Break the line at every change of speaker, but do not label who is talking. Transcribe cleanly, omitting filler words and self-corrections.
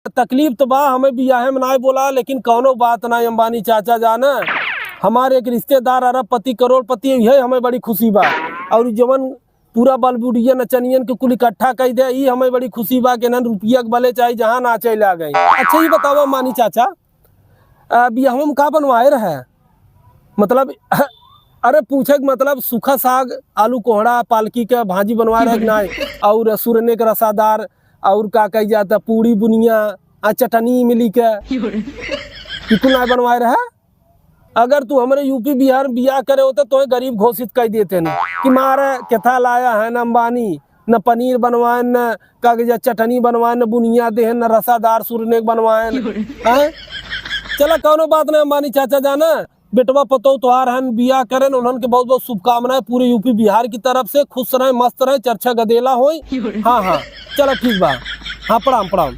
तकलीफ तो बा, हमें बियाहे में ना बोला, लेकिन कौनो बात ना अंबानी चाचा जाना, हमारे एक रिश्तेदार अरबपति करोड़पति है, हमें बड़ी खुशी बा। और जवन पूरा बलबुडिया नचनियन के कुल इकट्ठा कर दे, ये हमें बड़ी खुशी बा कि न रुपया के भले चाहे जहाँ नाचे ला गए। अच्छा ही बताओ अंबानी चाचा, बियाह में का बनवाए रहे? मतलब अरे पूछे मतलब सूखा साग, आलू कोहड़ा, पालकी के भाजी बनवा रहे ना, और सुरने के रसादार, और का कही जाता पूरी बुनिया चटनी मिली के कुछ ना बनवाए रहे। अगर तू हमारे यूपी बिहार बियाह करे होता तो गरीब घोषित कर देते न कि मारे केथा लाया है न अंबानी, न पनीर बनवाए, न का चटनी बनवाए, न बुनिया दे, न रसादार सुरने बनवाए। चला कौनो बात नहीं अंबानी चाचा जाना, बेटवा पतो तुहार हन बियाह करें, उन्होंने बहुत बहुत शुभकामनाएं पूरे यूपी बिहार की तरफ से। खुश रहे, मस्त रहे, चर्चा गदेला हो। हाँ हाँ चलो ठीक बा। हाँ प्रणाम प्रणाम।